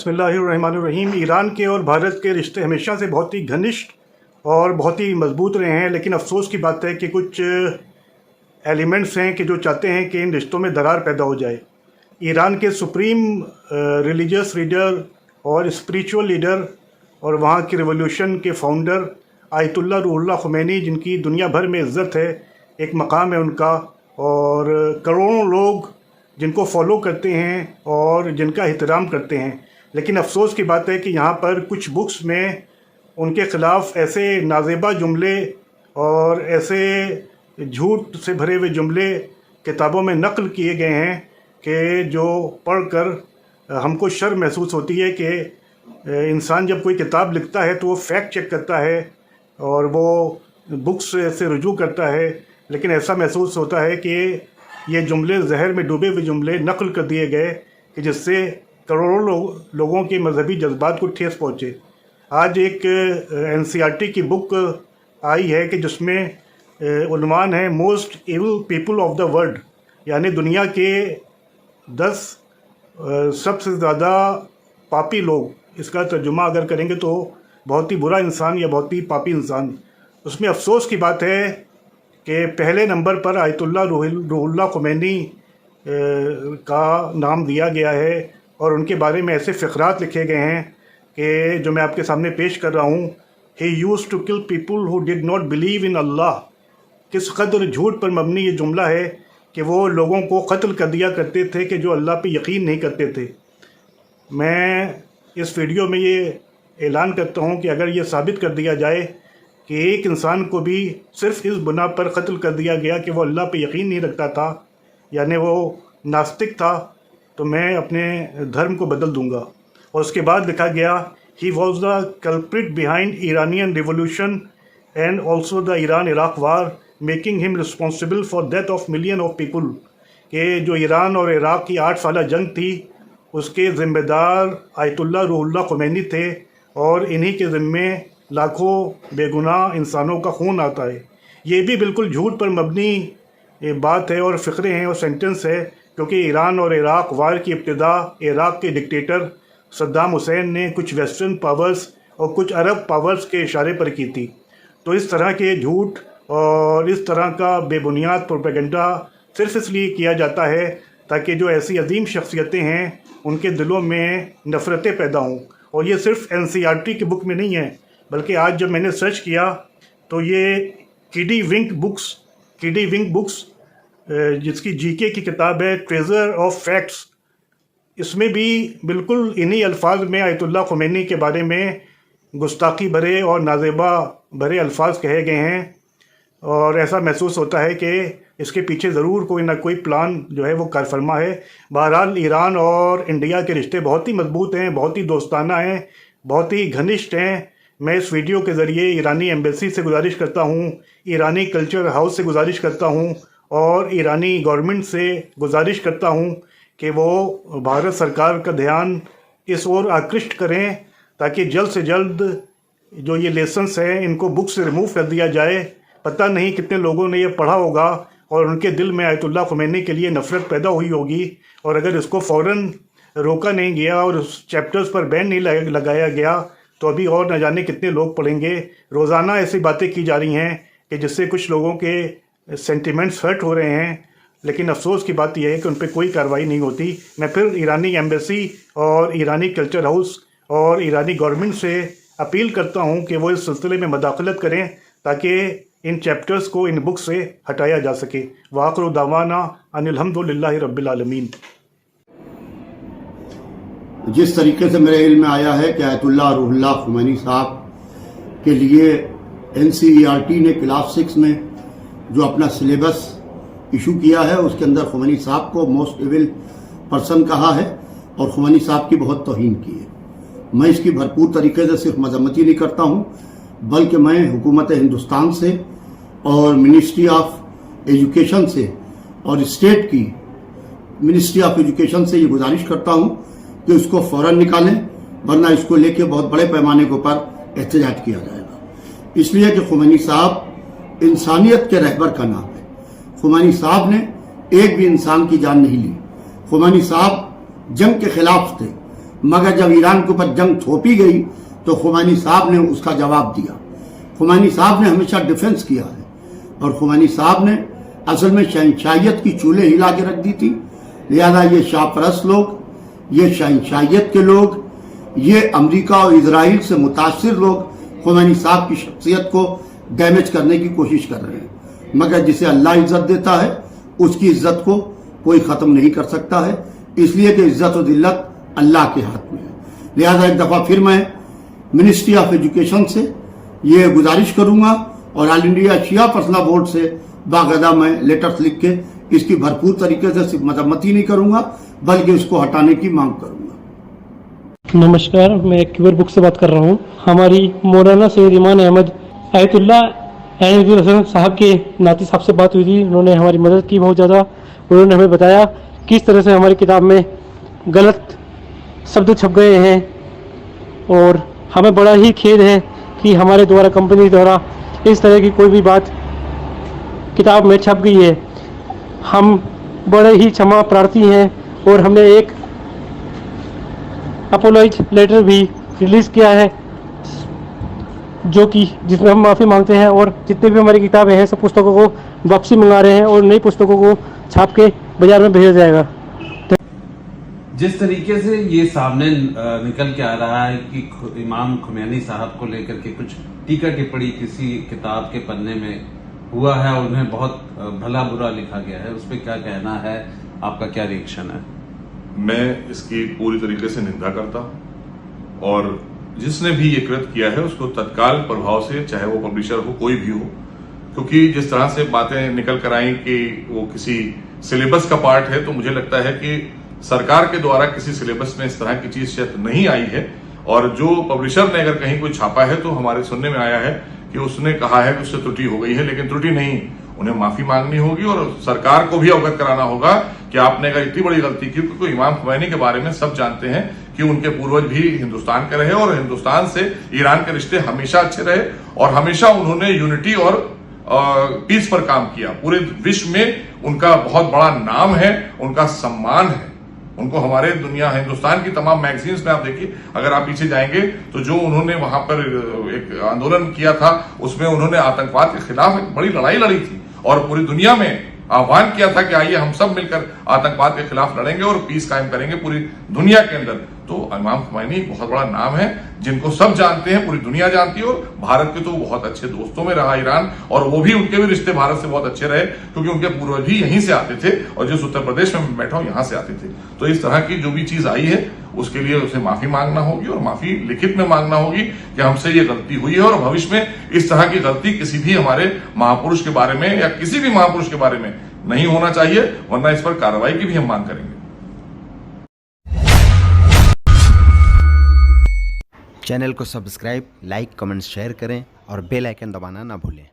बिस्मिल्लाहिर्रहमानिर्रहीम। ईरान के और भारत के रिश्ते हमेशा से बहुत ही घनिष्ठ और बहुत ही मजबूत रहे हैं, लेकिन अफसोस की बात है कि कुछ एलिमेंट्स हैं कि जो चाहते हैं कि इन रिश्तों में दरार पैदा हो जाए। ईरान के सुप्रीम रिलीजियस लीडर और स्पिरिचुअल लीडर और वहाँ की रिवॉल्यूशन के फाउंडर आयतुल्लाह रूहुल्लाह ख़ुमैनी, जिनकी दुनिया भर में इज़्ज़त है, एक मकाम है उनका, और करोड़ों लोग जिनको फॉलो करते हैं और जिनका एहतराम करते हैं। लेकिन अफसोस की बात है कि यहाँ पर कुछ बुक्स में उनके ख़िलाफ़ ऐसे नाज़ेबा जुमले और ऐसे झूठ से भरे हुए जुमले किताबों में नक़ल किए गए हैं कि जो पढ़कर हमको शर्म महसूस होती है कि इंसान जब कोई किताब लिखता है तो वो फैक्ट चेक करता है और वो बुक्स से रुजू करता है, लेकिन ऐसा महसूस होता है कि ये जुमले जहर में डूबे हुए जुमले नक़ल कर दिए गए कि जिससे करोड़ों लोगों के मजहबी जज्बात को ठेस पहुँचे। आज एक NCERT की बुक आई है कि जिसमें उन्वान है most evil people of the world, यानी दुनिया के 10 सबसे ज़्यादा पापी लोग। इसका तर्जुमा अगर करेंगे तो बहुत ही बुरा इंसान या बहुत ही पापी इंसान। उसमें अफसोस की बात है कि पहले नंबर पर आयतुल्लाह रूहुल्लाह ख़ुमैनी का नाम दिया गया है और उनके बारे में ऐसे फ़िक़रात लिखे गए हैं कि जो मैं आपके सामने पेश कर रहा हूँ। He used to kill people who did not believe in Allah. किस कदर झूठ पर मबनी ये जुमला है कि वो लोगों को कत्ल कर दिया करते थे कि जो अल्लाह पे यकीन नहीं करते थे। मैं इस वीडियो में ये ऐलान करता हूँ कि अगर ये साबित कर दिया जाए कि एक इंसान को भी सिर्फ़ इस बुना पर कत्ल कर दिया गया कि वो अल्लाह पे यकीन नहीं रखता था, यानी वो नास्तिक था, तो मैं अपने धर्म को बदल दूंगा। और उसके बाद लिखा गया he was the culprit behind Iranian revolution and also the Iran Iraq war making him responsible for death of million of people. कि जो ईरान और इराक की 8 साला जंग थी उसके ज़िम्मेदार आयतुल्लाह रूहुल्लाह ख़ुमैनी थे और इन्हीं के ज़िम्मे लाखों बेगुनाह इंसानों का खून आता है। ये भी बिल्कुल झूठ पर मबनी बात है और फ़िक्रे हैं और सेंटेंस है, क्योंकि ईरान और इराक वार की इब्तिदा इराक के डिक्टेटर सद्दाम हुसैन ने कुछ वेस्टर्न पावर्स और कुछ अरब पावर्स के इशारे पर की थी। तो इस तरह के झूठ और इस तरह का बेबुनियाद प्रोपेगेंडा सिर्फ इसलिए किया जाता है ताकि जो ऐसी अजीम शख्सियतें हैं उनके दिलों में नफ़रतें पैदा हों। और ये सिर्फ NCERT की बुक में नहीं है, बल्कि आज जब मैंने सर्च किया तो ये किडी विंक बुक्स जिसकी GK की किताब है ट्रेजर ऑफ फैक्ट्स, इसमें भी बिल्कुल इन्हीं अल्फाज में आयतुल्लाह ख़ुमैनी के बारे में गुस्ताखी भरे और नाज़ेबा भरे अल्फाज कहे गए हैं। और ऐसा महसूस होता है कि इसके पीछे ज़रूर कोई ना कोई प्लान जो है वो कारफरमा है। बहरहाल ईरान और इंडिया के रिश्ते बहुत ही मजबूत हैं, बहुत ही दोस्ताना हैं, बहुत ही घनिष्ठ हैं। मैं इस वीडियो के ज़रिए ईरानी एम्बेसी से गुजारिश करता हूँ, ईरानी कल्चर हाउस से गुजारिश करता हूँ और ईरानी गवर्नमेंट से गुजारिश करता हूँ कि वो भारत सरकार का ध्यान इस ओर आकृष्ट करें ताकि जल्द से जल्द जो ये लेसन्स हैं इनको बुक से रिमूव कर दिया जाए। पता नहीं कितने लोगों ने ये पढ़ा होगा और उनके दिल में आयतुल्लाह ख़ुमैनी के लिए नफ़रत पैदा हुई होगी, और अगर इसको फ़ौरन रोका नहीं गया और उस चैप्टर्स पर बैन नहीं लगाया गया तो अभी और न जाने कितने लोग पढ़ेंगे। रोज़ाना ऐसी बातें की जा रही हैं कि जिससे कुछ लोगों के सेंटिमेंट्स हर्ट हो रहे हैं, लेकिन अफसोस की बात यह है कि उन पर कोई कार्रवाई नहीं होती। मैं फिर ईरानी एम्बेसी और ईरानी कल्चर हाउस और ईरानी गवर्नमेंट से अपील करता हूँ कि वो इस सिलसिले में मदाखलत करें ताकि इन चैप्टर्स को इन बुक से हटाया जा सके। वाखिर दावाना अनिल हम्दुलिल्लाहि रब्बिल आलमीन। जिस तरीके से मेरे इल्म में आया है कि आयतुल्लाह रूहुल्लाह ख़ुमैनी साहब के लिए NCERT ने क्लास 6 में जो अपना सिलेबस इशू किया है उसके अंदर ख़ुमैनी साहब को मोस्ट इविल पर्सन कहा है और ख़ुमैनी साहब की बहुत तौहीन की है। मैं इसकी भरपूर तरीके से सिर्फ मजम्मत ही नहीं करता हूँ, बल्कि मैं हुकूमत हिंदुस्तान से और मिनिस्ट्री ऑफ एजुकेशन से और स्टेट की मिनिस्ट्री ऑफ एजुकेशन से ये गुजारिश करता हूँ कि उसको फ़ौरन निकालें, वरना इसको लेके बहुत बड़े पैमाने के ऊपर एहतजाज किया जाएगा। इसलिए कि ख़ुमैनी साहब इंसानियत के रहबर का नाम है। ख़ुमैनी साहब ने एक भी इंसान की जान नहीं ली। ख़ुमैनी साहब जंग के खिलाफ थे, मगर जब ईरान के ऊपर जंग थोपी गई तो खुमैनी साहब ने उसका जवाब दिया। खुमैनी साहब ने हमेशा डिफेंस किया है और खुमैनी साहब ने असल में शहंशाहियत की चूल्हे हिला के रख दी थी। लिहाजा ये शाहपरस्त लोग, ये शहंशाहियत के लोग, ये अमेरिका और इजराइल से मुतासिर लोग खुमैनी साहब की शख्सियत को डैमेज करने की कोशिश कर रहे हैं। मगर जिसे अल्लाह इज्जत देता है उसकी इज्जत को कोई ख़त्म नहीं कर सकता है, इसलिए कि इज्जत और जिल्लत अल्लाह के हाथ में है। लिहाजा एक दफ़ा फिर मैं मिनिस्ट्री ऑफ एजुकेशन से ये गुजारिश करूँगा और ऑल इंडिया शिया पर्सनल बोर्ड से बाकायदा मैं लेटर्स लिख के इसकी भरपूर तरीके से सिर्फ मजम्मत ही नहीं करूँगा बल्कि उसको हटाने की मांग करूँगा। नमस्कार, मैं क्यूबर बुक से बात कर रहा हूँ। हमारी मौलाना सैयद ईमान अहमद आयतुल्लाह अहमदुल हसन साहब के नाती साहब से बात हुई थी। उन्होंने हमारी मदद की बहुत ज़्यादा। उन्होंने हमें बताया किस तरह से हमारी किताब में गलत शब्द छप गए हैं और हमें बड़ा ही खेद है कि हमारे द्वारा, कंपनी द्वारा इस तरह की कोई भी बात किताब में छप गई है। हम बड़े ही क्षमा प्रार्थी हैं और हमने एक अपोलॉज लेटर भी रिलीज़ किया है जो कि जिसमें हम माफ़ी मांगते हैं और जितनी भी हमारी किताबें हैं सब पुस्तकों को वापसी मंगा रहे हैं और नई पुस्तकों को छाप के बाजार में भेजा जाएगा। जिस तरीके से ये सामने निकल के आ रहा है कि इमाम खुमैनी साहब को लेकर के कुछ टीका टिप्पणी किसी किताब के पन्ने में हुआ है और उन्हें बहुत भला बुरा लिखा गया है, उस पर क्या कहना है, आपका क्या रिएक्शन है? मैं इसकी पूरी तरीके से निंदा करता हूं और जिसने भी ये कृत किया है उसको तत्काल प्रभाव से, चाहे वो पब्लिशर हो कोई भी हो, क्योंकि जिस तरह से बातें निकल कर आई कि वो किसी सिलेबस का पार्ट है, तो मुझे लगता है कि सरकार के द्वारा किसी सिलेबस में इस तरह की चीज शायद नहीं आई है। और जो पब्लिशर ने अगर कहीं कोई छापा है तो हमारे सुनने में आया है कि उसने कहा है कि उससे त्रुटि हो गई है, लेकिन त्रुटि नहीं, उन्हें माफी मांगनी होगी और सरकार को भी अवगत कराना होगा कि आपने अगर इतनी बड़ी गलती की, क्योंकि इमाम खुमैनी के बारे में सब जानते हैं कि उनके पूर्वज भी हिंदुस्तान के रहे और हिंदुस्तान से ईरान के रिश्ते हमेशा अच्छे रहे और हमेशा उन्होंने यूनिटी और पीस पर काम किया। पूरे विश्व में उनका बहुत बड़ा नाम है, उनका सम्मान है। उनको हमारे दुनिया, हिंदुस्तान की तमाम मैगजीन्स में आप देखिए, अगर आप पीछे जाएंगे तो जो उन्होंने वहां पर एक आंदोलन किया था उसमें उन्होंने आतंकवाद के खिलाफ एक बड़ी लड़ाई लड़ी थी और पूरी दुनिया में आह्वान किया था कि आइए हम सब मिलकर आतंकवाद के खिलाफ लड़ेंगे और पीस कायम करेंगे पूरी दुनिया के अंदर। तो इमाम खुमैनी एक बहुत बड़ा नाम है जिनको सब जानते हैं, पूरी दुनिया जानती है और भारत के तो बहुत अच्छे दोस्तों में रहा ईरान, और वो भी, उनके भी रिश्ते भारत से बहुत अच्छे रहे क्योंकि उनके पूर्वज भी यहीं से आते थे और जिस उत्तर प्रदेश में मैं बैठा हूं यहां से आते थे। तो इस तरह की जो भी चीज आई है उसके लिए उसे माफी मांगना होगी और माफी लिखित में मांगना होगी कि हमसे ये गलती हुई है और भविष्य में इस तरह की गलती किसी भी हमारे महापुरुष के बारे में या किसी भी महापुरुष के बारे में नहीं होना चाहिए, वरना इस पर कार्रवाई की भी हम मांग करेंगे। चैनल को सब्सक्राइब, लाइक, कमेंट, शेयर करें और बेल आइकन दबाना ना भूलें।